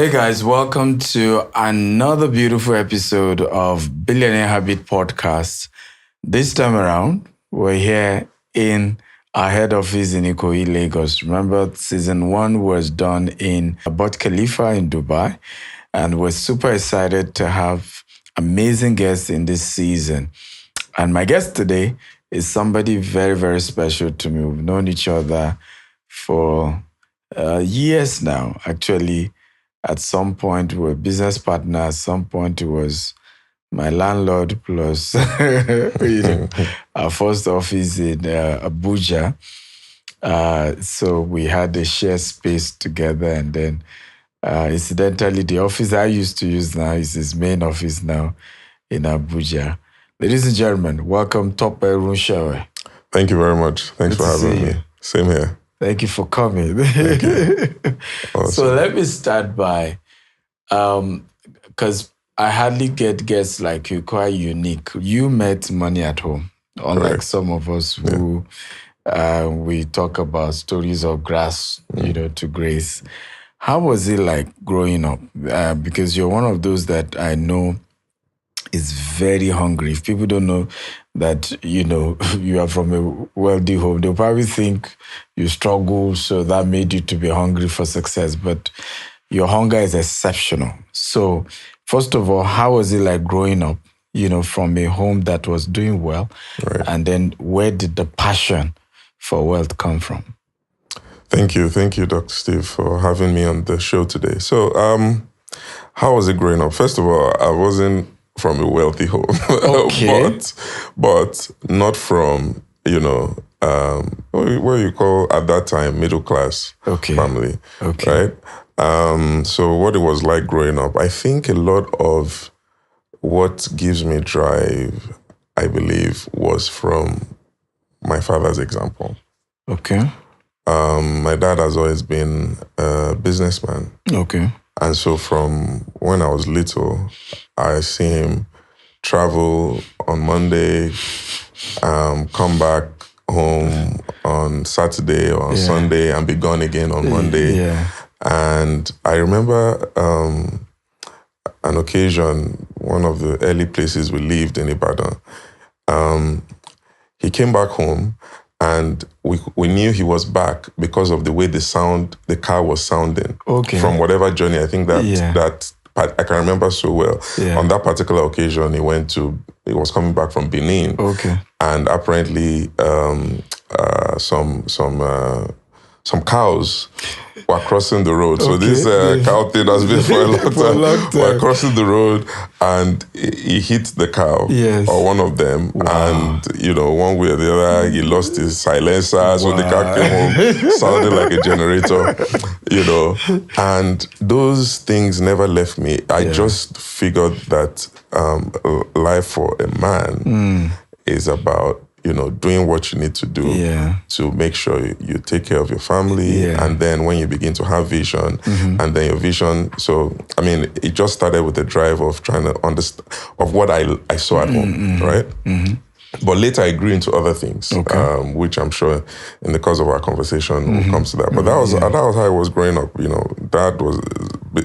Hey guys, welcome to another beautiful episode of Billionaire Habits Podcast. This time around, we're here in our head office in Ikoyi, Lagos. Remember, season 1 was done in Burj Khalifa in Dubai, and we're super excited to have amazing guests in this season. And my guest today is somebody very, very special to me. We've known each other for years now, actually. At some point, we were business partners. At some point, it was my landlord plus our first office in Abuja. So we had a shared space together. And then, incidentally, the office I used to use now is his main office now in Abuja. Ladies and gentlemen, welcome Tope Runsewe. Thank you very much. Thanks for having me. Same here. Thank you for coming. Thank you. Awesome. So let me start by, because I hardly get guests like you, quite unique. You met money at home, unlike Correct. some of us who we talk about stories of grass, to grace. How was it like growing up? Because you're one of those that I know is very hungry. If people don't know that, you are from a wealthy home, they'll probably think you struggle, so that made you to be hungry for success. But your hunger is exceptional. So, first of all, how was it like growing up, from a home that was doing well? Right. And then where did the passion for wealth come from? Thank you, Dr. Steve, for having me on the show today. So, how was it growing up? First of all, I wasn't from a wealthy home, Okay. but not from, what you call at that time middle class family, Okay. right? So what it was like growing up, I think a lot of what gives me drive, I believe, was from my father's example. Okay. My dad has always been a businessman. Okay. And so from when I was little, I see him travel on Monday, come back home on Saturday or on Sunday and be gone again on Monday. Yeah. And I remember an occasion, one of the early places we lived in Ibadan. He came back home and we knew he was back because of the way the car was sounding. Okay. From whatever journey. I think that I can remember so well. Yeah. On that particular occasion, he was coming back from Benin. Okay. And apparently some cows were crossing the road. So this cow thing has been for a long time. Were crossing the road and he hit the cow, or one of them. Wow. And, one way or the other, he lost his silencer. So the car came home, sounded like a generator, And those things never left me. I just figured that life for a man is about, doing what you need to do to make sure you take care of your family. Yeah. And then when you begin to have vision, and then your vision. So, it just started with the drive of trying to understand of what I saw at home, right? Mm-hmm. But later I grew into other things, which I'm sure in the course of our conversation will come to that. But that was how I was growing up. Dad was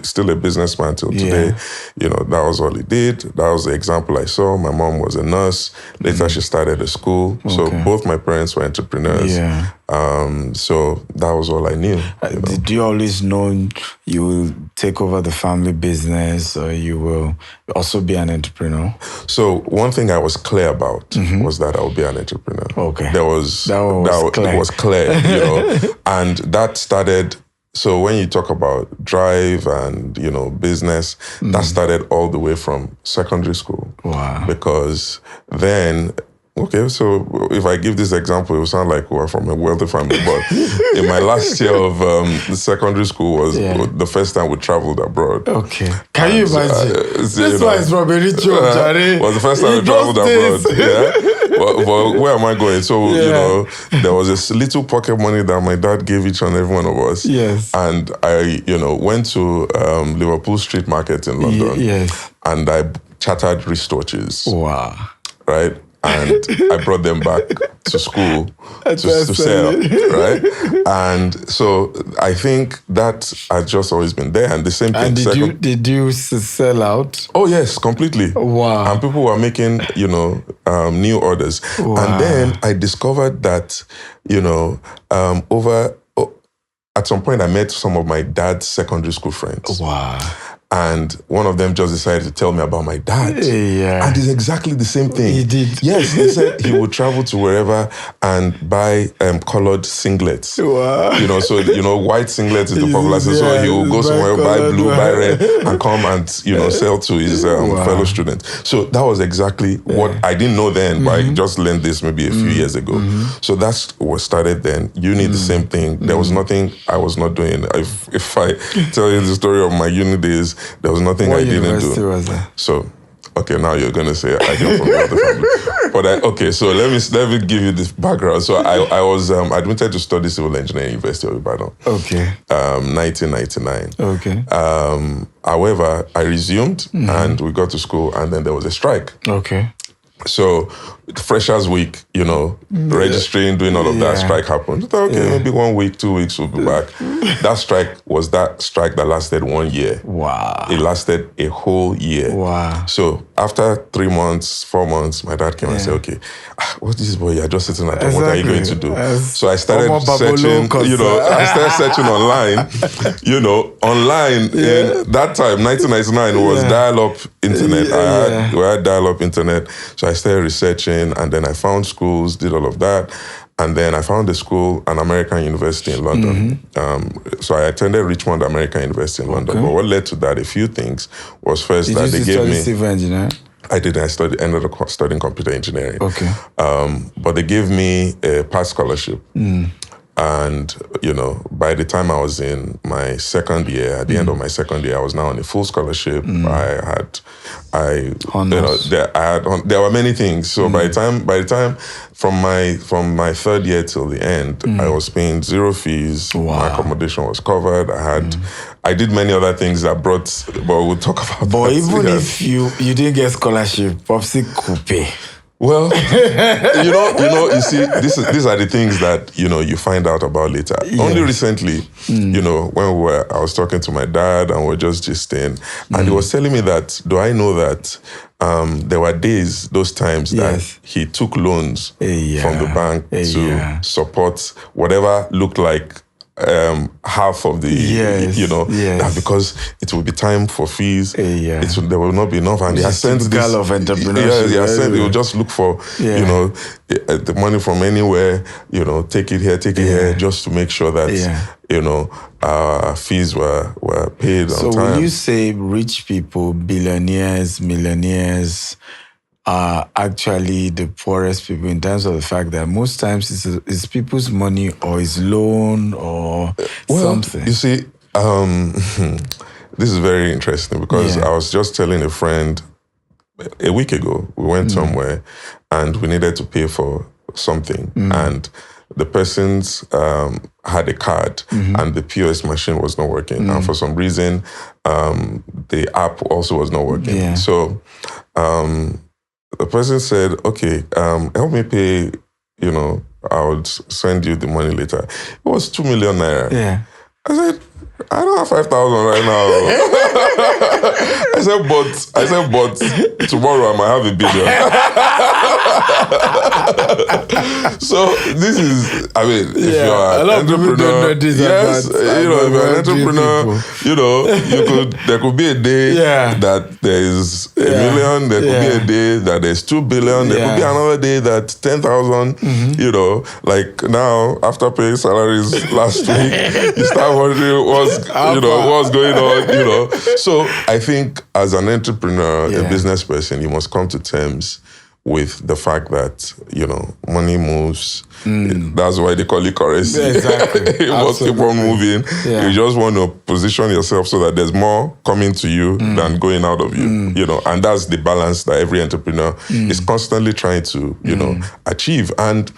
still a businessman till today. That was all he did. That was the example I saw. My mom was a nurse. Later she started a school. So both my parents were entrepreneurs. Yeah. So that was all I knew. Did you always know you will take over the family business or you will also be an entrepreneur? So one thing I was clear about was that I would be an entrepreneur. Okay. That was clear. It was clear, and that started. So when you talk about drive and, business, that started all the way from secondary school. Wow. Because then, so if I give this example, it will sound like we're from a wealthy family. But in my last year of secondary school was the first time we traveled abroad. Okay. Can you imagine? This one is from a rich home, Jare. Was the first time we traveled abroad. Yeah. But where am I going? So, there was this little pocket money that my dad gave each and every one of us. Yes. And I, went to Liverpool Street Market in London. Yes. And I chartered wristwatches. Wow. Right? and I brought them back to school to sell, right? And so I think that has just always been there. And the same thing. And did you sell out? Oh yes, completely. Wow. And people were making, new orders. Wow. And then I discovered that, at some point I met some of my dad's secondary school friends. Wow. And one of them just decided to tell me about my dad. Yeah. And it's exactly the same thing. He did. Yes, he said he would travel to wherever and buy colored singlets. Wow. So, white singlets is the popular. So he will go somewhere, buy blue, buy red, and come and, sell to his fellow students. So that was exactly what I didn't know then, but I just learned this maybe a few years ago. So that's what started then. Uni, the same thing. There was nothing I was not doing. If I tell you the story of my uni days, there was nothing I didn't do. Was that? So, okay, now you're gonna say I come from another family. But so let me give you this background. So I was admitted to study civil engineering at University of Ibadan. Okay. 1999. Okay. However, I resumed and we got to school, and then there was a strike. Okay. So Freshers Week, registering, doing all of that, strike happened. I thought, maybe 1 week, 2 weeks we'll be back. That strike was that strike that lasted 1 year. Wow. It lasted a whole year. Wow. So after 3 months, 4 months, my dad came and said, okay, what's this boy? You're just sitting at home. What are you going to do? So I started searching, online, online in that time, 1999, was dial-up internet. We had dial-up internet. So I started researching, and then I found schools, did all of that. And then I found a school, an American university in London. So I attended Richmond American University in London. But what led to that, a few things, was first that they gave me... Did you study civil engineering? I did. I ended up studying computer engineering. Okay. But they gave me a past scholarship. And, by the time I was in my second year, at the end of my second year, I was now on a full scholarship. There were many things. So by the time from my third year till the end, I was paying zero fees. Wow. My accommodation was covered. I did many other things that but we'll talk about But that. even if you didn't get scholarship, Popsy could pay. Well, you see, these are the things that, you find out about later. Yes. Only recently, when I was talking to my dad and we're just gisting, and he was telling me that, do I know that there were those times that he took loans from the bank to support whatever looked like half of the, that because it will be time for fees, there will not be enough, and they are sent this of entrepreneurship. They will just look for, the money from anywhere, take it here, just to make sure that, fees were paid on time. So when you say rich people, billionaires, millionaires, are actually the poorest people in terms of the fact that most times it's people's money or it's loan or something. You see, this is very interesting because I was just telling a friend a week ago, we went somewhere and we needed to pay for something and the person's had a card and the POS machine was not working. And for some reason, the app also was not working. Yeah. So, the person said, okay, help me pay, I would send you the money later. It was 2 million naira. Yeah. I said, I don't have 5,000 right now. I said, but tomorrow I might have $1 billion. So this is, if you're an entrepreneur, if you're an entrepreneur, there could be a day that there is $1 million, there could be a day that there's 2 billion, there could be another day that 10,000, like now, after paying salaries last week, you start wondering what's going on, So I think as an entrepreneur, a business person, you must come to terms with the fact that, money moves. That's why they call it currency. Exactly. It must keep on moving. Yeah. You just want to position yourself so that there's more coming to you than going out of you, and that's the balance that every entrepreneur is constantly trying to, achieve. And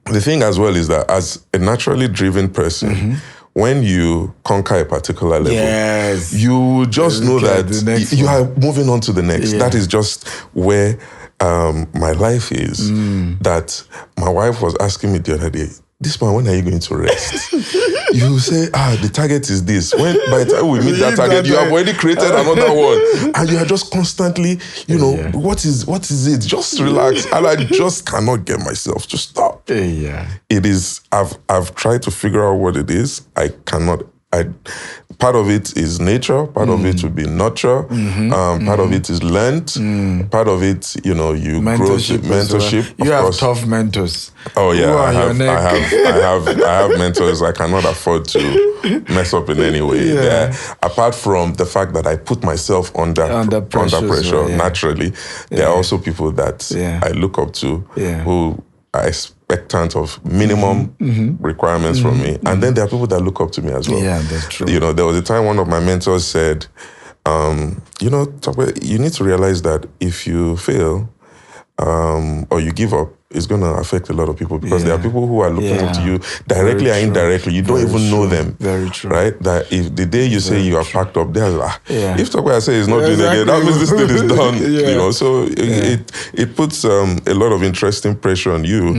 the thing as well is that as a naturally driven person, when you conquer a particular level, you just know that you are moving on to the next. Yeah. That is just where my life is that my wife was asking me the other day, this man, when are you going to rest? You say, the target is this. When by the time we meet that target, you have already created another one. And you are just constantly, what is it? Just relax. And I just cannot get myself to stop. It is, I've tried to figure out what it is. I cannot. Part of it is nature, part of it will be nurture, part of it is learned, part of it, you grow through mentorship. You have tough mentors. Oh yeah, I have mentors I cannot afford to mess up in any way. Apart from the fact that I put myself under pressure naturally, there are also people that I look up to who are expectant of minimum requirements from me. And then there are people that look up to me as well. Yeah, that's true. There was a time one of my mentors said, Tope, you need to realize that if you fail or you give up, it's going to affect a lot of people because there are people who are looking up to you directly or indirectly. You don't even know them. Very true. Right? That if the day you say you are packed up, they're like, if Tope I say is not doing it again, that means this thing is done. So it puts a lot of interesting pressure on you.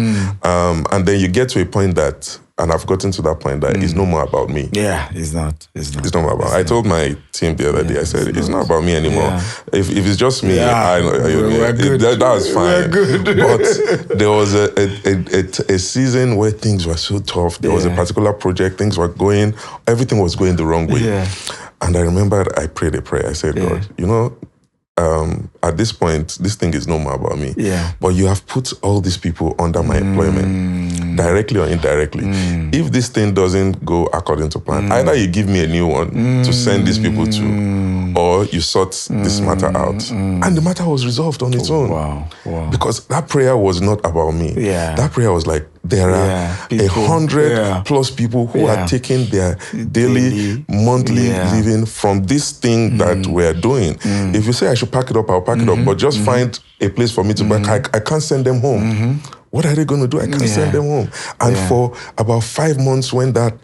And then you get to a point that, and I've gotten to that point that it's no more about me. Yeah, it's not. It's not about. I told my team the other day. I said it's not about me anymore. If it's just me, we're good. That's fine. We're good. But there was a season where things were so tough. There was a particular project. Things were going. Everything was going the wrong way. And I remembered I prayed a prayer. I said, God, at this point, this thing is no more about me. But you have put all these people under my employment, directly or indirectly. If this thing doesn't go according to plan, either you give me a new one to send these people to, or you sort this matter out. And the matter was resolved on its own. Wow. Because that prayer was not about me. That prayer was like, there are 100 plus people who are taking their daily, monthly living from this thing that we're doing. If you say I should pack it up, I'll pack it up, but just find a place for me to pack. I can't send them home. What are they going to do? I can't send them home. And for about 5 months when that,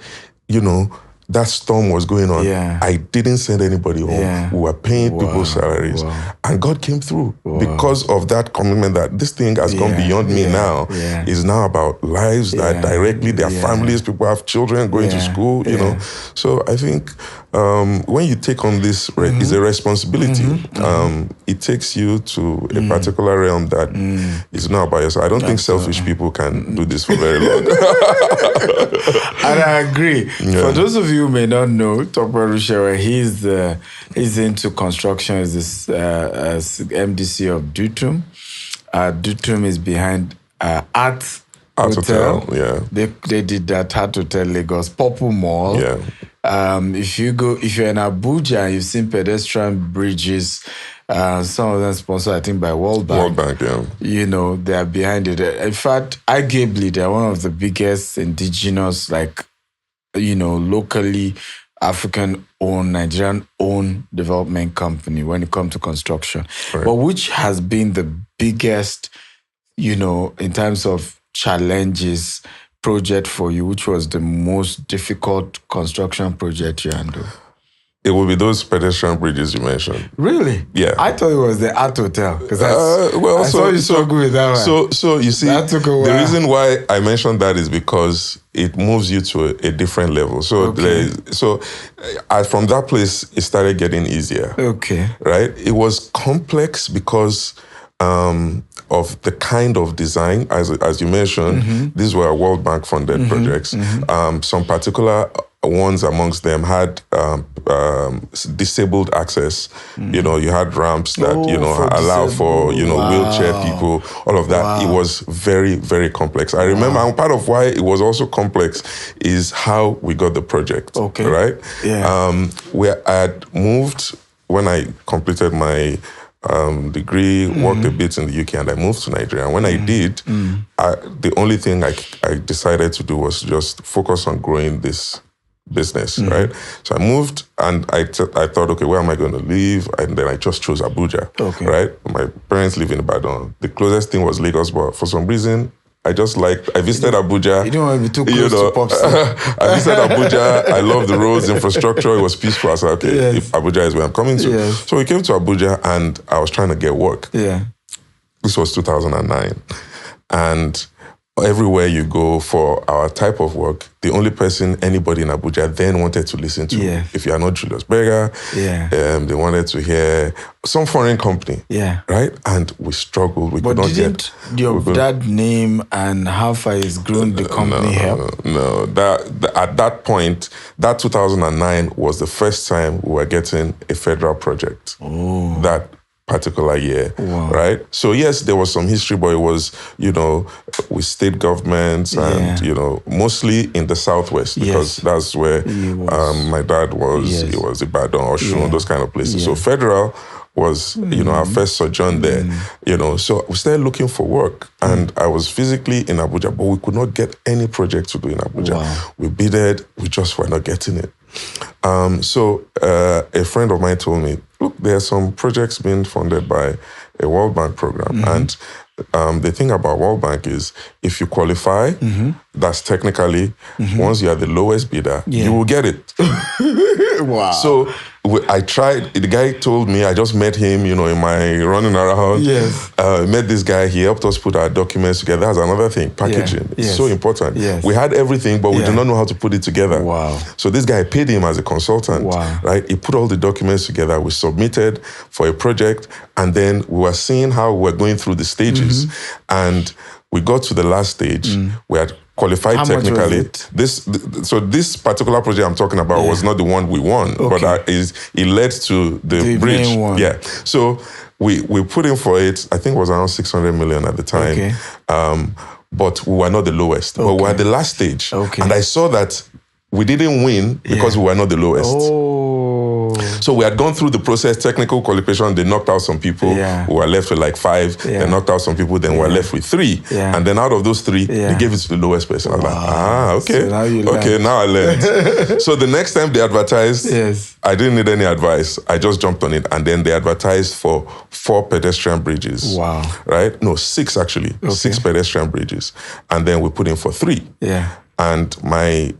that storm was going on, I didn't send anybody home. We were paying people's salaries. And God came through because of that commitment that this thing has gone beyond me now. It's now about lives that directly, their families, people have children going to school, So I think when you take on this, it's a responsibility. It takes you to a particular realm that is not about yourself. I don't think selfish people can do this for very long. And I agree. For those of you who may not know, Tope Runsewe, he's into construction. He's this MDC of Dutum. Dutum is behind Art Hotel. They did that Art Hotel Lagos, Purple Mall. If you're in Abuja, you've seen pedestrian bridges. Some of them sponsored, I think, by World Bank. They are behind it. In fact, arguably, they're one of the biggest indigenous, locally African-owned, Nigerian-owned development company when it comes to construction. But which has been the biggest, in terms of challenges, project for you? Which was the most difficult construction project you handled? It will be those pedestrian bridges you mentioned. Really? Yeah. I thought it was the Art Hotel because I saw you struggle with that one. So you see, the reason why I mentioned that is because it moves you to a different level. So from that place, it started getting easier. Okay. Right? It was complex because of the kind of design, as you mentioned, these were World Bank funded projects. Some particular ones amongst them had disabled access. You had ramps that, allow for, wheelchair people, all of that. It was very, very complex. I remember, and part of why it was also complex is how we got the project. Okay. Right? Yeah. Where I had moved, when I completed my degree, worked a bit in the UK, and I moved to Nigeria. And when I did, the only thing I decided to do was just focus on growing this business, right? So I moved, and I thought, okay, where am I going to live? And then I just chose Abuja, right? My parents live in Ibadan. The closest thing was Lagos, but for some reason, I visited Abuja. You don't want to be too close to Pops. I visited Abuja. I love the roads, infrastructure. It was peaceful. I said, okay, if Abuja is where I'm coming to. So we came to Abuja, and I was trying to get work. This was 2009. And everywhere you go for our type of work, the only person anybody in Abuja then wanted to listen to, if you are not Julius Berger, they wanted to hear some foreign company, right? And we struggled. We could not get. But didn't your dad name and how far it's grown the company help? No. At that point, that 2009 was the first time we were getting a federal project. Oh. That particular year, right? So yes, there was some history, but it was, with state governments and, mostly in the Southwest, because that's where my dad was. He was Ibadan, Oshun, those kind of places. So federal was, our first sojourn there, So we started looking for work, and I was physically in Abuja, but we could not get any project to do in Abuja. Wow. We bidded, we just were not getting it. So a friend of mine told me, look, there are some projects being funded by a World Bank program. And the thing about World Bank is if you qualify, that's technically, once you are the lowest bidder, you will get it. Wow. So I tried, the guy told me, I just met him, in my running around. Yes. Met this guy, he helped us put our documents together. That's another thing, packaging. It's so important. Yes. We had everything, but we did not know how to put it together. Wow. So this guy paid him as a consultant, right? He put all the documents together. We submitted for a project, and then we were seeing how we were going through the stages. And we got to the last stage. We had qualified How technically. much was it? So this particular project I'm talking about was not the one we won, but it led to the bridge. main one. Yeah. So we put in for it. I think it was around 600 million at the time. Okay. But we were not the lowest. But we were at the last stage. Okay. And I saw that we didn't win because we were not the lowest. Oh. So we had gone through the process, technical qualification. They knocked out some people. We were left with like 5. They knocked out some people. Then we were left with 3. And then out of those 3, they gave it to the lowest person. I was like, okay. So now I learned. So the next time they advertised, I didn't need any advice. I just jumped on it. And then they advertised for 4 pedestrian bridges. Wow. Right? No, 6 actually. 6 pedestrian bridges. And then we put in for 3. Yeah. And my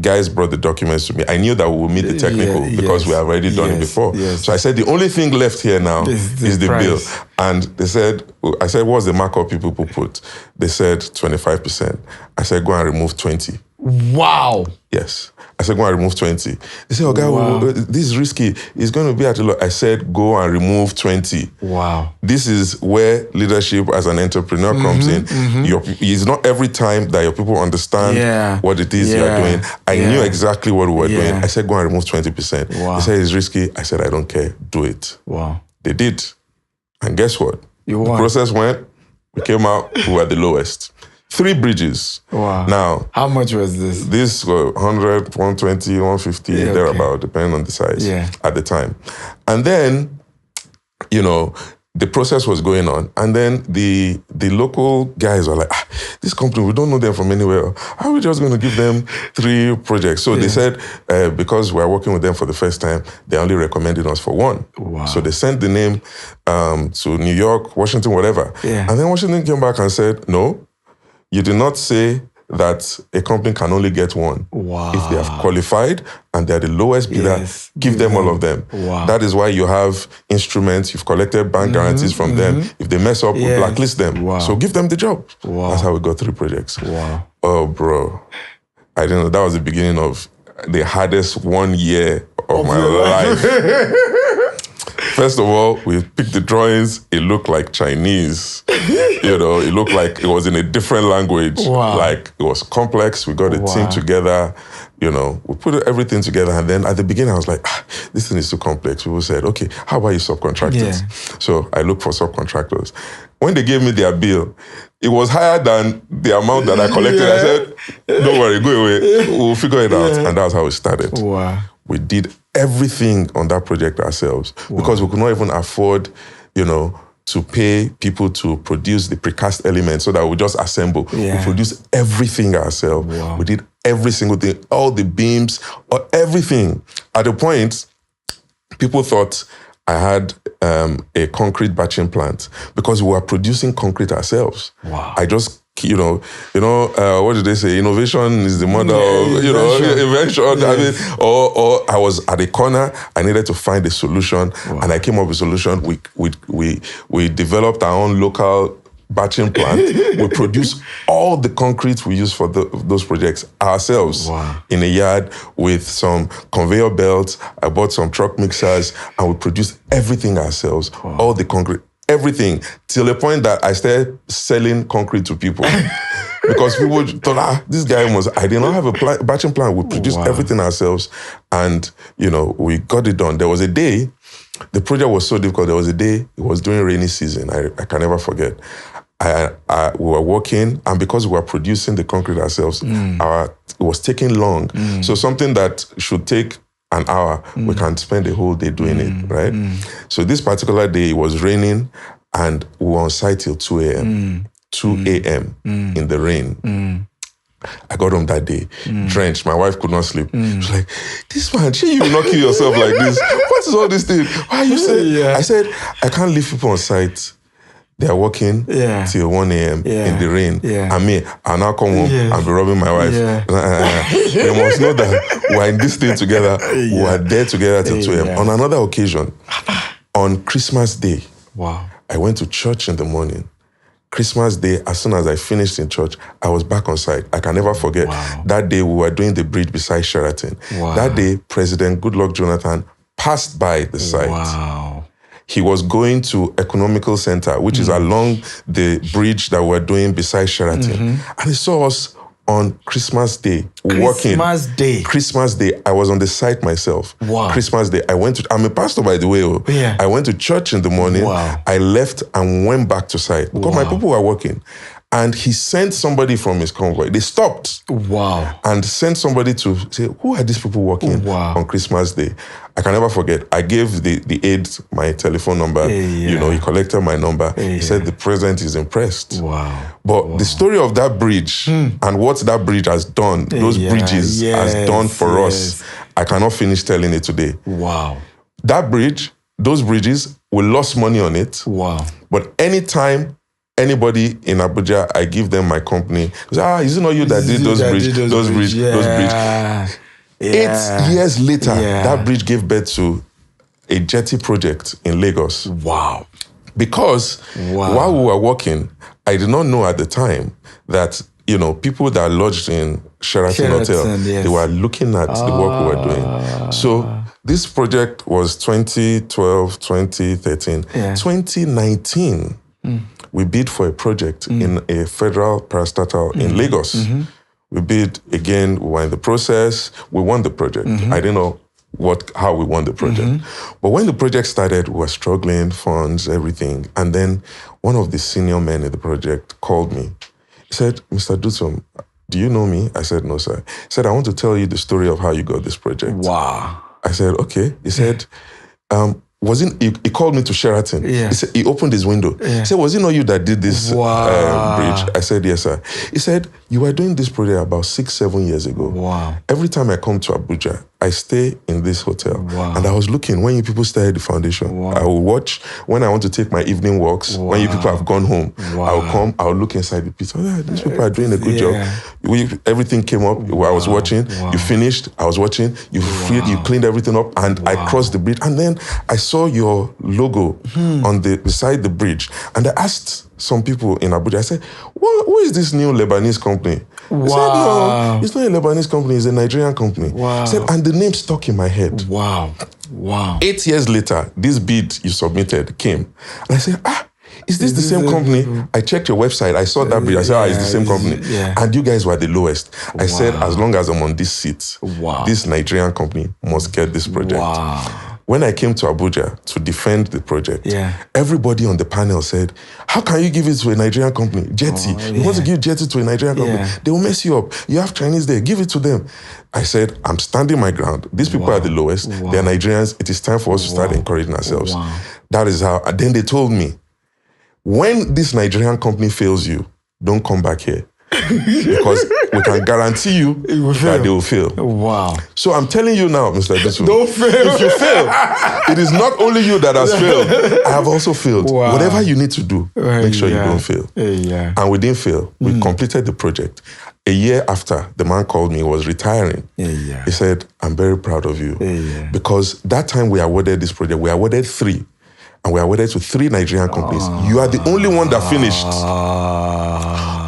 guys brought the documents to me. I knew that we would meet the technical because we had already done it before. So I said, the only thing left here now is the bill. And they said, I said, what's the markup people put? They said 25%. I said, go and remove 20. Wow. Yes. I said, go and remove 20. They said, okay, this is risky. It's going to be at a lot. I said, go and remove 20. Wow. This is where leadership as an entrepreneur comes in. It's not every time that your people understand what it is you're doing. I knew exactly what we were doing. I said, go and remove 20%. Wow. They said, it's risky. I said, I don't care. Do it. Wow. They did. And guess what? You won. The process went. We came out. We were the lowest. 3 bridges. Wow. Now, how much was this? This was 100, 120, 150, thereabout, depending on the size at the time. And then, the process was going on. And then the local guys were like, this company, we don't know them from anywhere. How are we just going to give them 3 projects? So they said, because we're working with them for the first time, they only recommended us for 1. Wow. So they sent the name to New York, Washington, whatever. And then Washington came back and said, no, you did not say that a company can only get 1. Wow. If they have qualified and they're the lowest bidder, give them all of them. Wow. That is why you have instruments, you've collected bank guarantees from them. If they mess up, we blacklist them. Wow. So give them the job. Wow. That's how we got 3 projects. Wow. Oh, bro. I didn't know. That was the beginning of the hardest 1 year of my life. First of all, we picked the drawings. It looked like Chinese. It looked like it was in a different language. Wow. Like it was complex. We got a team together. We put everything together. And then at the beginning, I was like, this thing is too complex. People said, okay, how about you subcontract it? So I looked for subcontractors. When they gave me their bill, it was higher than the amount that I collected. I said, don't worry, go away. We'll figure it out. And that's how it started. Wow. We did everything on that project ourselves because we could not even afford, to pay people to produce the precast elements so that we just assemble. We produced everything ourselves. Wow. We did every single thing, all the beams, or everything. At a point, people thought I had a concrete batching plant because we were producing concrete ourselves. Wow. I just what did they say? Innovation is the mother of, invention. Yes. I mean, or I was at a corner, I needed to find a solution, and I came up with a solution. We developed our own local batching plant. We produce all the concrete we use for those projects ourselves in a yard with some conveyor belts. I bought some truck mixers, and we produce everything ourselves, all the concrete. Everything, till the point that I started selling concrete to people. Because people thought, this guy I did not have a batching plant. We produced everything ourselves, and, we got it done. There was a day, the project was so difficult. There was a day, it was during rainy season. I can never forget. We were working, and because we were producing the concrete ourselves, it was taking long. So something that should take an hour, we can spend the whole day doing it, right? So this particular day, it was raining, and we were on site till 2 a.m. 2 a.m. in the rain. I got home that day, drenched. My wife could not sleep. She was like, this man, you will not kill yourself like this. What is all this thing? Why are you saying? I said, I can't leave people on site. They are working till 1 a.m. in the rain. And me, I'll now come home and be robbing my wife. They must know that we're in this thing together. We are there together till 2 a.m. On another occasion, on Christmas Day, I went to church in the morning. Christmas Day, as soon as I finished in church, I was back on site. I can never forget. That day, we were doing the bridge beside Sheraton. That day, President Goodluck Jonathan passed by the site. He was going to Economical Center, which is along the bridge that we're doing beside Sheraton. And he saw us on Christmas Day working. Christmas Day. I was on the site myself. Christmas Day. I'm a pastor, by the way. I went to church in the morning. I left and went back to site because my people were working. And he sent somebody from his convoy. They stopped. And sent somebody to say, who are these people working on Christmas Day? I can never forget. I gave the aide my telephone number. He collected my number. He said the president is impressed. But the story of that bridge and what that bridge has done, those bridges has done for us, I cannot finish telling it today. That bridge, those bridges, we lost money on it. But anytime anybody in Abuja, I give them my company. Is it not you that did those bridge? 8 years later, that bridge gave birth to a jetty project in Lagos. Because while we were working, I did not know at the time that, people that lodged in Sheraton Hotel, they were looking at the work we were doing. So this project was 2012, 2013. 2019, we bid for a project in a federal parastatal in Lagos. We bid again, we were in the process, we won the project. I didn't know how we won the project. But when the project started, we were struggling, funds, everything. And then one of the senior men in the project called me. He said, Mr. Dutum, do you know me? I said, no, sir. He said, I want to tell you the story of how you got this project. I said, okay. He said, he called me to Sheraton. He said, he opened his window. He said, was it not you that did this bridge? I said, yes, sir. He said, you were doing this project about 6-7 years ago. Every time I come to Abuja, I stay in this hotel. And I was looking when you people started the foundation. I will watch when I want to take my evening walks. When you people have gone home, I will come, I will look inside the pit. These people are doing a good job. Everything came up. I was watching. You finished. I was watching. You cleaned everything up, and I crossed the bridge. And then I saw your logo on beside the bridge. And I asked some people in Abuja, I said, who is this new Lebanese company? He said, no, it's not a Lebanese company, it's a Nigerian company. He said, and the name stuck in my head. 8 years later, this bid you submitted came. And I said, is this the same company? I checked your website, I saw that bid, I said, it's the same company. And you guys were the lowest. I said, as long as I'm on this seat, this Nigerian company must get this project. When I came to Abuja to defend the project, everybody on the panel said, how can you give it to a Nigerian company? Jetty. You want to give Jetty to a Nigerian company? They will mess you up. You have Chinese there. Give it to them. I said, I'm standing my ground. These people are the lowest. They're Nigerians. It is time for us to start encouraging ourselves. That is how. And then they told me, when this Nigerian company fails you, don't come back here. because we can guarantee you that they will fail. Wow. So I'm telling you now, Mr. Bisu, Don't fail. if you fail, it is not only you that has failed. I have also failed. Wow. Whatever you need to do, make sure you don't fail. Yeah. And we didn't fail. We completed the project. A year after, the man called me, he was retiring. Yeah. He said, I'm very proud of you. Yeah. Because that time we awarded this project, we awarded 3. And we awarded to 3 Nigerian companies. You are the only one that finished.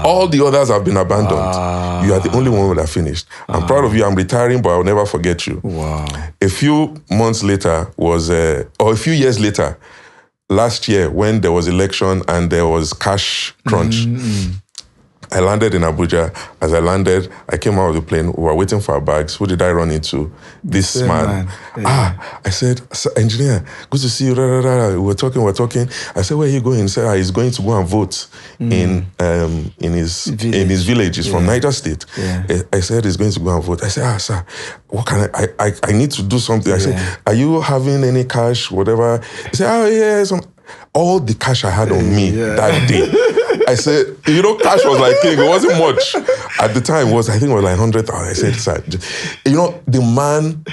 All the others have been abandoned. You are the only one that finished. I'm proud of you. I'm retiring, but I'll never forget you. Wow. A few months later or a few years later, last year when there was election and there was cash crunch, I landed in Abuja. As I landed, I came out of the plane. We were waiting for our bags. Who did I run into? This man. Yeah. I said, engineer, good to see you. We were talking. I said, where are you going? He said, he's going to go and vote in his village. He's from Niger State. Yeah. I said, he's going to go and vote. I said, sir, what can I need to do something. I said, are you having any cash, whatever? He said, yeah. All the cash I had on me that day. I said, cash was like king. It wasn't much. At the time, I think it was like 100,000. I said, sir, the man,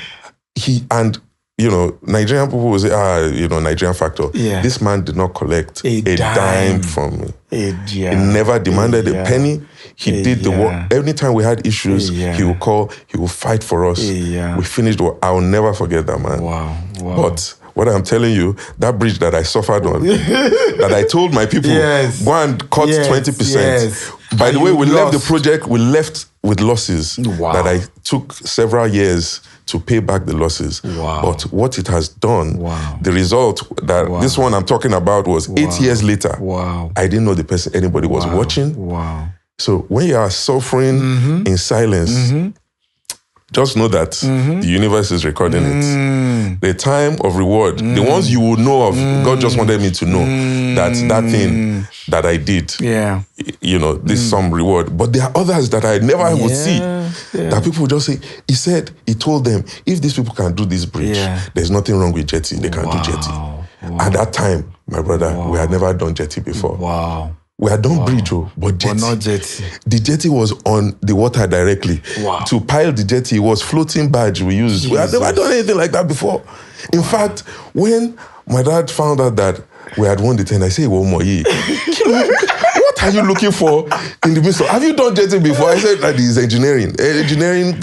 Nigerian people will say, Nigerian factor. Yeah. This man did not collect a dime from me. He never demanded a penny. He did the work. Anytime we had issues, he would call, he would fight for us. We finished the work. I will never forget that man. Wow. But what I'm telling you, that bridge that I suffered on, that I told my people, go and cut 20%. Yes. By the way, we left the project, we left with losses that I took several years to pay back the losses. Wow. But what it has done, the result that this one I'm talking about was 8 years later. Wow. I didn't know the person, anybody was watching. Wow. So when you are suffering in silence, just know that the universe is recording it. The time of reward, the ones you will know of, God just wanted me to know that thing that I did, this some reward. But there are others that I never would see. That people just say, he told them, if these people can do this bridge, there's nothing wrong with jetty. They can do jetty. At that time, my brother, we had never done jetty before. Wow. We had done bridge, but jetty. But not jetty. The jetty was on the water directly. Wow. To pile the jetty, it was floating barge we used. Jesus. We had never done anything like that before. In fact, when my dad found out that we had won the tender, I said, what are you looking for in the midst of? Have you done jetty before? I said that is engineering. Engineering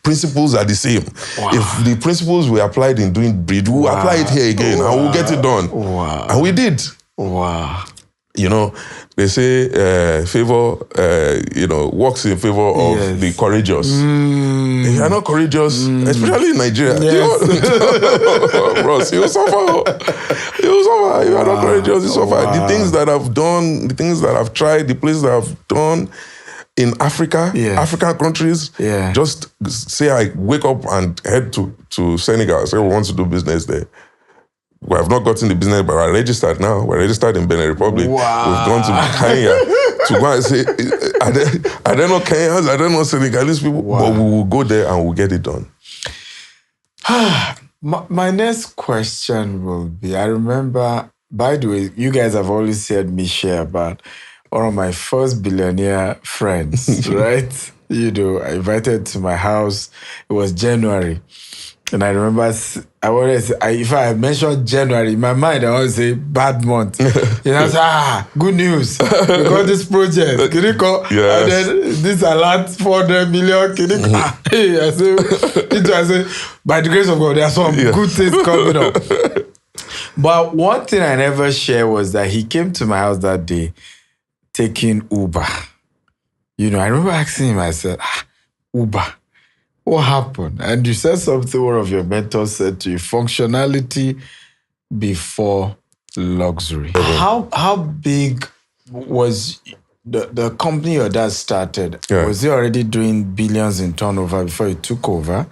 principles are the same. Wow. If the principles we applied in doing bridge, we'll apply it here again and we'll get it done. Wow. And we did. Wow. They say favor, works in favor of the courageous. If you're not courageous, especially in Nigeria, bros, you suffer. You suffer. You are not courageous, you suffer. The things that I've done, the things that I've tried, the places that I've done in Africa, African countries, just say I wake up and head to Senegal, say we want to do business there. We have not gotten the business, but we're registered now. We're registered in Benin Republic. Wow. We've gone to Kenya to go and say, I don't know Kenyans, I don't know Senegalese people, but we will go there and we'll get it done. My next question will be, I remember, by the way, you guys have always heard me share about one of my first billionaire friends, right? I invited to my house. It was January. And I remember, if I mentioned January, in my mind, I always say bad month. I say, good news. We got this project. Can you call? Yes. And then this alert, 400 million. Can you call? Hey, I say, by the grace of God, there are some good things coming up. But one thing I never shared was that he came to my house that day taking Uber. I remember asking him, I said, Uber. What happened? And you said something one of your mentors said to you, functionality before luxury. How big was the company your dad started? Was he already doing billions in turnover before you took over?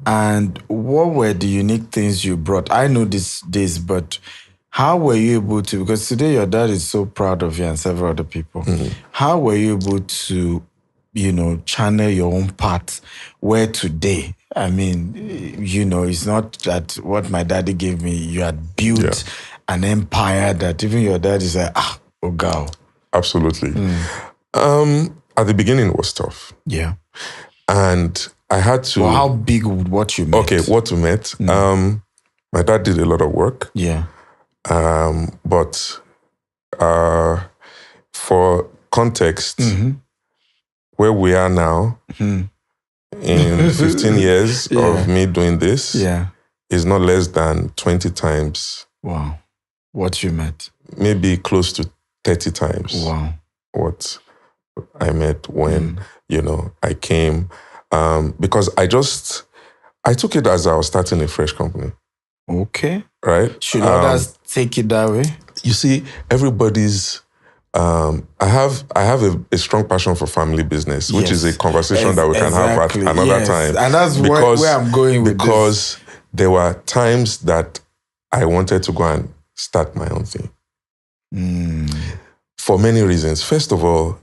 And what were the unique things you brought? I know this, but how were you able to, because today your dad is so proud of you and several other people. How were you able to channel your own path where today, I mean, it's not that what my daddy gave me, you had built an empire that even your dad is like, oh, God. Absolutely. at the beginning it was tough. Yeah. And I had to... Well, how big would what you met? Okay, what we met. My dad did a lot of work. Yeah. But for context, where we are now, in 15 years of me doing this, is not less than 20 times. Wow. What you met? Maybe close to 30 times. Wow. What I met when, I came. Because I took it as I was starting a fresh company. Okay. Right? Should others take it that way? You see, everybody's... I have a strong passion for family business, which is a conversation that we can have at another time. And that's where I'm going with because there were times that I wanted to go and start my own thing. For many reasons. First of all,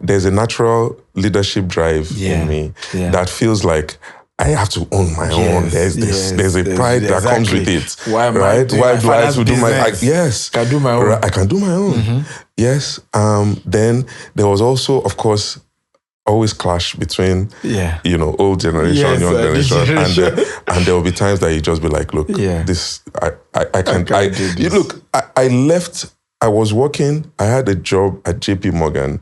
there's a natural leadership drive in me that feels like I have to own my own. There's a pride that comes with it. Why do I have to do my... Yes. Can do my own. I can do my own. Yes. Then there was also, of course, always clash between, old generation, young generation. And there will be times that you just be like, look, this, I can't do this. Look, I left... I was working, I had a job at JP Morgan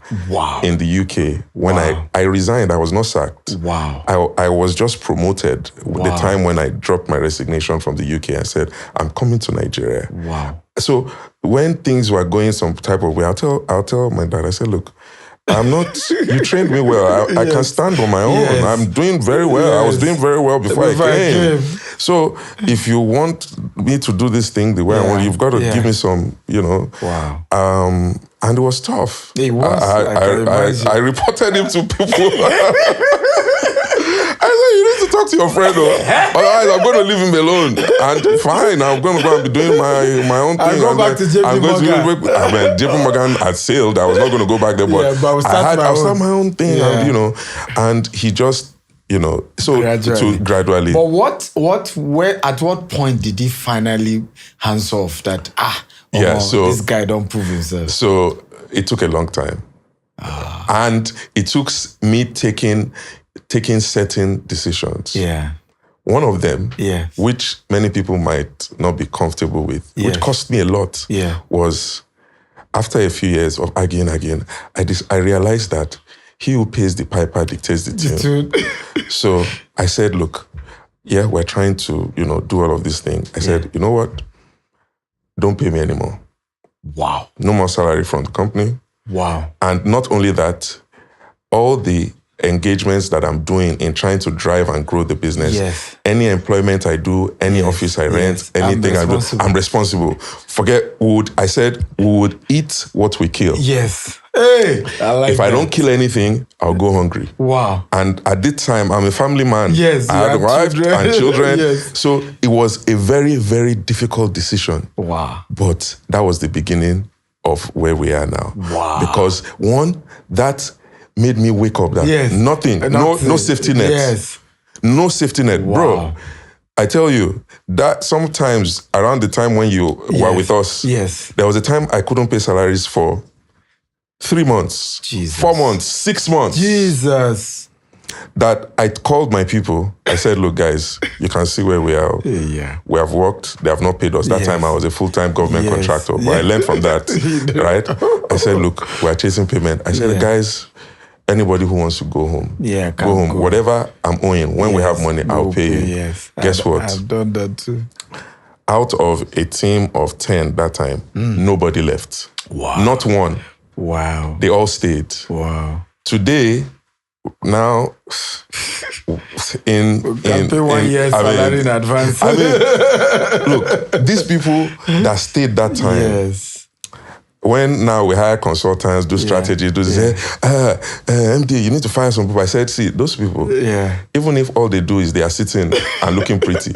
in the UK. When I resigned, I was not sacked. Wow. I was just promoted the time when I dropped my resignation from the UK and said, I'm coming to Nigeria. Wow. So when things were going some type of way, I'll tell my dad, I said, look, I'm not, you trained me well. I can stand on my own. Yes. I'm doing very well. I was doing very well before I came. So if you want me to do this thing the way I want, you've got to give me some, Wow. And it was tough. It was. I reported him to people. I said, you need to talk to your friend. Otherwise, I'm going to leave him alone. And fine, I'm going to go and be doing my own thing. I'll go back to JP Morgan. JP Morgan had sailed. I was not going to go back there. But I'll start my own thing. Yeah. And he just, gradually. But at what point did he finally hands off that, this guy don't prove himself? So it took a long time. And it took me taking certain decisions. Yeah. One of them, which many people might not be comfortable with, which cost me a lot, was after a few years of arguing, I realized that he who pays the piper dictates the tune. So I said, look, we're trying to, do all of these things. I said, you know what? Don't pay me anymore. Wow. No more salary from the company. Wow. And not only that, all the engagements that I'm doing in trying to drive and grow the business, any employment I do, any office I rent, anything I do, I'm responsible. I said, we would eat what we kill. Yes. Hey, if I don't kill anything, I'll go hungry. Wow. And at this time, I'm a family man. Yes. I had a wife and children. Yes. So it was a very, very difficult decision. Wow. But that was the beginning of where we are now. Wow. Because one, that made me wake up that nothing, no safety net. Yes. No safety net. Wow. Bro, I tell you, that sometimes around the time when you were with us, there was a time I couldn't pay salaries for 3 months, 4 months, 6 months. Jesus. That I called my people. I said, look, guys, you can see where we are. Yeah. We have worked. They have not paid us. That time I was a full-time government contractor. But I learned from that, right? I said, look, we are chasing payment. I said, guys, anybody who wants to go home, go home. Whatever I'm owing, when we have money, I'll pay you. Yes. Guess what? I've done that too. Out of a team of 10 that time, nobody left. Wow. Not one. Wow. They all stayed. Wow. Today, now, in 1 year's salary in advance. Look, these people that stayed that time, when now we hire consultants, do strategy, do this, MD, you need to fire some people. I said, see, those people, even if all they do is they are sitting and looking pretty,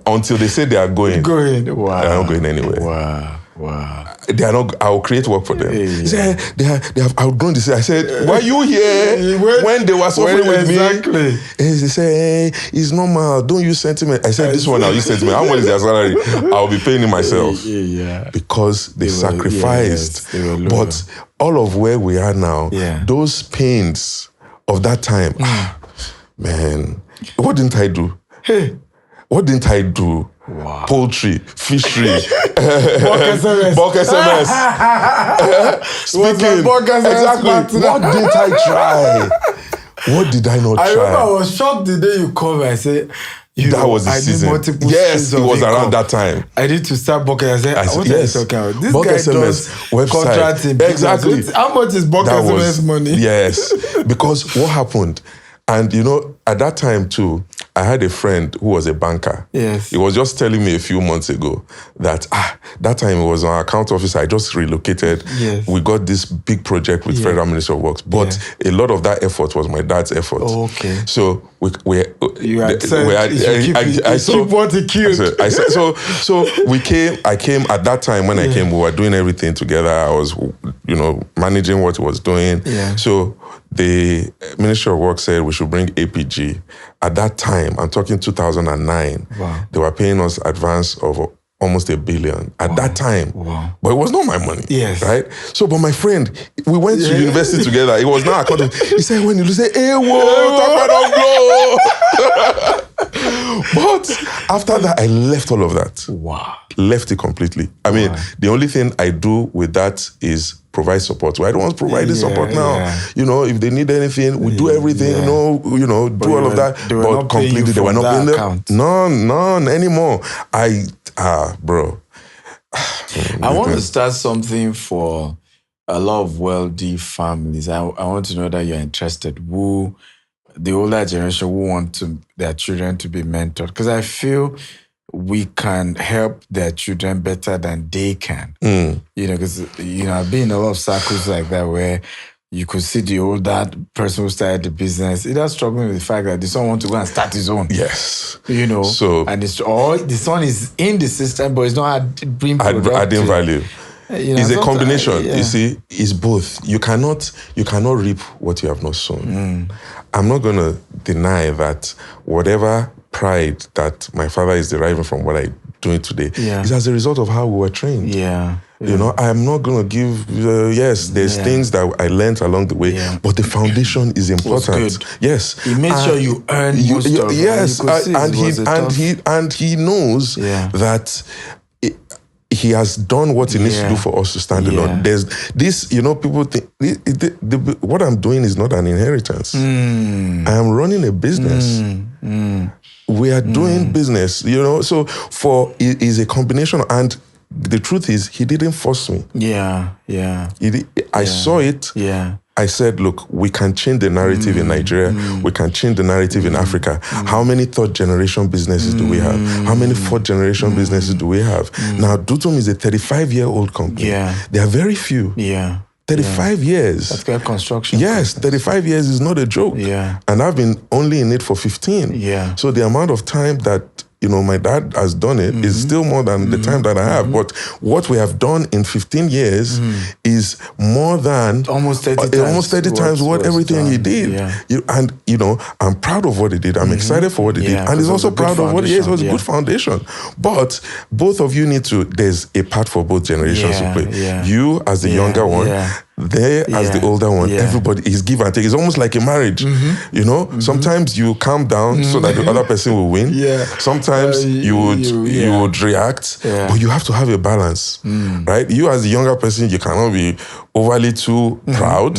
until they say they are going, Wow. they're not going anywhere. Wow. Wow. They are not. I'll create work for them. He said they have outgrown this. I said, why you here when they were suffering with me? And he said, hey, it's normal. Don't use sentiment. I said, this one I'll use sentiment. How much is their salary? I'll be paying it myself. Because they sacrificed. But all of where we are now, those pains of that time, man, what didn't I do? What didn't I do? Wow. Poultry, fishery, bulk SMS. Speaking. Exactly. What didn't I try? What did I not try? I remember I was shocked the day you called me. I said, that was the season. Yes, it was around that time. I need to start bulking. I said, what are you talking about? This bulk guy SMS does website. Exactly. How much is bulk SMS money? Yes, because what happened? And at that time too, I had a friend who was a banker. Yes. He was just telling me a few months ago that that time he was an account officer. I just relocated. Yes. We got this big project with Federal Ministry of Works, but a lot of that effort was my dad's effort. Oh, okay. So I keep what he killed. So I came at that time when I came, we were doing everything together. I was, managing what he was doing. Yeah. So the Ministry of Work said we should bring APG. At that time, I'm talking 2009, they were paying us advance of almost $1 billion at that time. Wow. But it was not my money. Yes. Right? So, but my friend, we went to university together. It was not according. He said, when you say, hey, whoa, don't blow. But after that, I left all of that. Wow. Left it completely. I mean, the only thing I do with that is provide support. I don't want to provide this support now. If they need anything, we do everything, do all of that. But completely, they were not paying them. None anymore. Bro. I want to start something for a lot of wealthy families. I want to know that you're interested. The older generation who want their children to be mentored. Because I feel we can help their children better than they can. Because, I've been in a lot of circles like that where you could see the older person who started the business either struggling with the fact that the son wants to go and start his own. Yes. So, and the son is in the system, but it's not being productive. Adding value. It's a combination. You see, it's both. You cannot reap what you have not sown. I'm not going to deny that whatever pride that my father is deriving from what I'm doing today is as a result of how we were trained. I'm not going to give, there's things that I learned along the way, but the foundation is important. Yes. He made sure you earn most of it. Yes, and he knows that he has done what he needs to do for us to stand alone. There's this, people think, what I'm doing is not an inheritance. I am running a business. We are doing business, so it is a combination. And the truth is, he didn't force me. I saw it. I said, look, we can change the narrative in Nigeria. We can change the narrative in Africa. How many third generation businesses do we have? How many fourth generation businesses do we have? Now, Dutum is a 35-year-old company. There are very few. 35 years. That's good construction. Yes, 35 years is not a joke. And I've been only in it for 15. So the amount of time that my dad has done it is still more than the time that I have. But what we have done in 15 years is more than almost 30 times what everything he did. And I'm proud of what he did. I'm excited for what he did. And he's also proud of what he is. It was a good foundation. But both of you there's a part for both generations to play. You as the younger one, they as the older one, everybody is give and take. It's almost like a marriage. Sometimes you calm down so that the other person will win. Sometimes you would react, but you have to have a balance, right? You as the younger person, you cannot be overly too proud.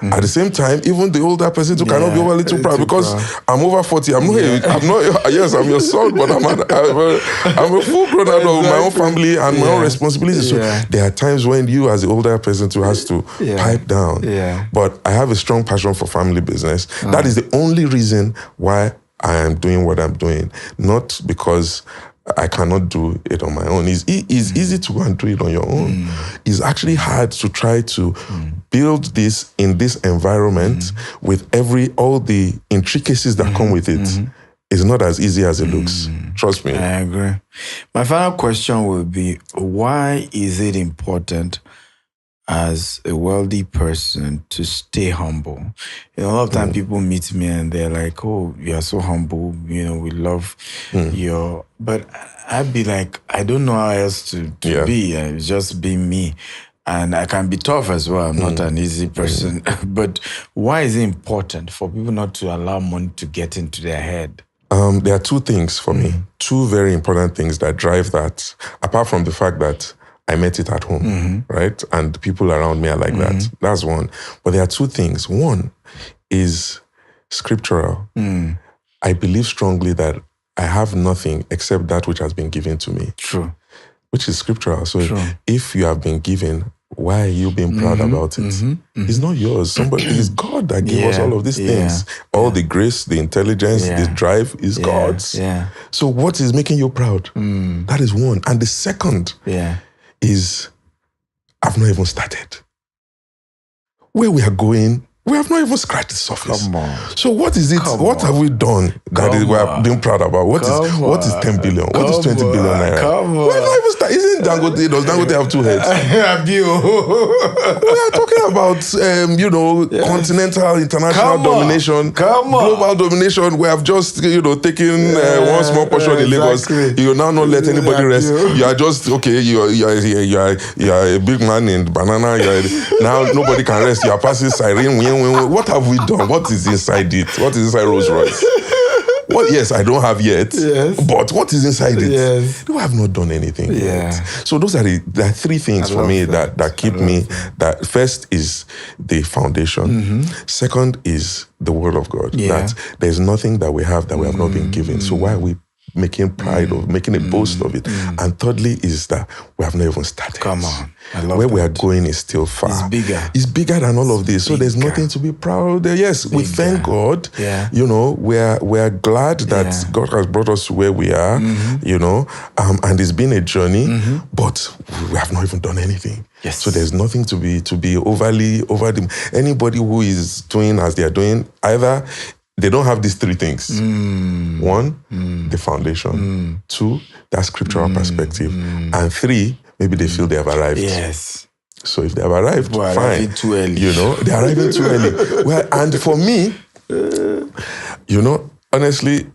At the same time, even the older person too cannot be overly too proud because I'm over 40. I'm not. Yes, I'm your son, but I'm a full grown adult with my own family and my own responsibilities. So there are times when you, as the older person, too, has to pipe down. But I have a strong passion for family business. That is the only reason why I am doing what I'm doing, not because I cannot do it on my own. It's easy to go and do it on your own. It's actually hard to try to build this in this environment with all the intricacies that come with it. It's not as easy as it looks. Trust me. I agree. My final question will be, why is it important as a wealthy person to stay humble? A lot of time people meet me and they're like, oh, you are so humble. We love your... But I'd be like, I don't know how else to be. Just be me. And I can be tough as well. I'm not an easy person. But why is it important for people not to allow money to get into their head? There are two things for me. Two very important things that drive that. Apart from the fact that I met it at home, right? And people around me are like that. That's one. But there are two things. One is scriptural. I believe strongly that I have nothing except that which has been given to me. True. Which is scriptural. So if you have been given, why are you being proud about it? It's not yours. It's God that gave us all of these things. All the grace, the intelligence, the drive is God's. So what is making you proud? That is one. And the second is, I've not even started. Where we are going, we have not even scratched the surface. Come on. So what is it? What have we done that we are being proud about? What is 10 billion? What is 20 billion naira? We're not even started. Isn't Dangote? Does Dangote have two heads? We are talking about continental, international domination, global domination. We have just taken one small portion in Lagos. You now not let anybody rest. You are just You are a big man in banana. Now nobody can rest. You are passing siren. What have we done? What is inside it? What is inside Rolls Royce? What? Yes, I don't have yet. But what is inside it? No, I have not done anything yet. So those are the three things for me that keep me. That first is the foundation. Second is the word of God. That there's nothing that we have not been given. So why are we making pride of, making a boast of it? And thirdly is that we have not even started. Come on. I love Where we are going is still far. It's bigger than all of this. So there's nothing to be proud of. Yes, we thank God. We are glad that God has brought us to where we are, and it's been a journey, but we have not even done anything. So there's nothing to be overly over them. Anybody who is doing as they are doing, either they don't have these three things. One, the foundation. Two, that scriptural perspective. And three, maybe they feel they have arrived. So if they have arrived, fine. Arriving too early. They're arriving too early. Well, and for me, honestly,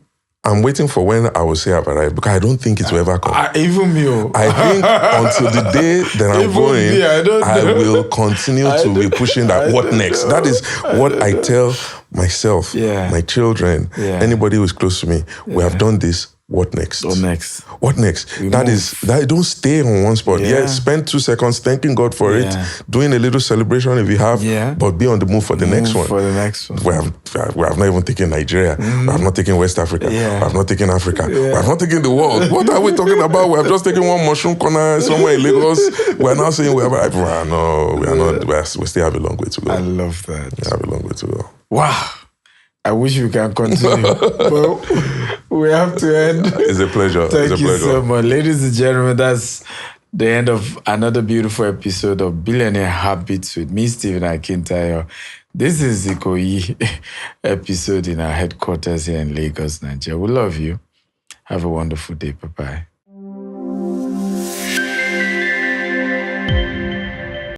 I'm waiting for when I will say I've arrived, because I don't think it will ever come. Even me. I think until the day that I'm going, I will continue to be pushing that. What next? That is what I tell myself, my children, anybody who is close to me. We have done this. What next? What next? That don't stay on one spot. Spend 2 seconds thanking God for it, doing a little celebration if you have, but be on the move for the next one. We have not even taken Nigeria. We have not taken West Africa. We have not taken Africa. We have not taken the world. What are we talking about? We have just taken one mushroom corner somewhere in Lagos. We are now saying we have arrived. No, we are not. We still have a long way to go. I love that. We have a long way to go. Wow. I wish we can continue, but we have to end. It's a pleasure. Thank you so much. Ladies and gentlemen, that's the end of another beautiful episode of Billionaire Habits with me, Stephen Akintayo. This is the Ikoyi episode in our headquarters here in Lagos, Nigeria. We love you. Have a wonderful day. Bye-bye.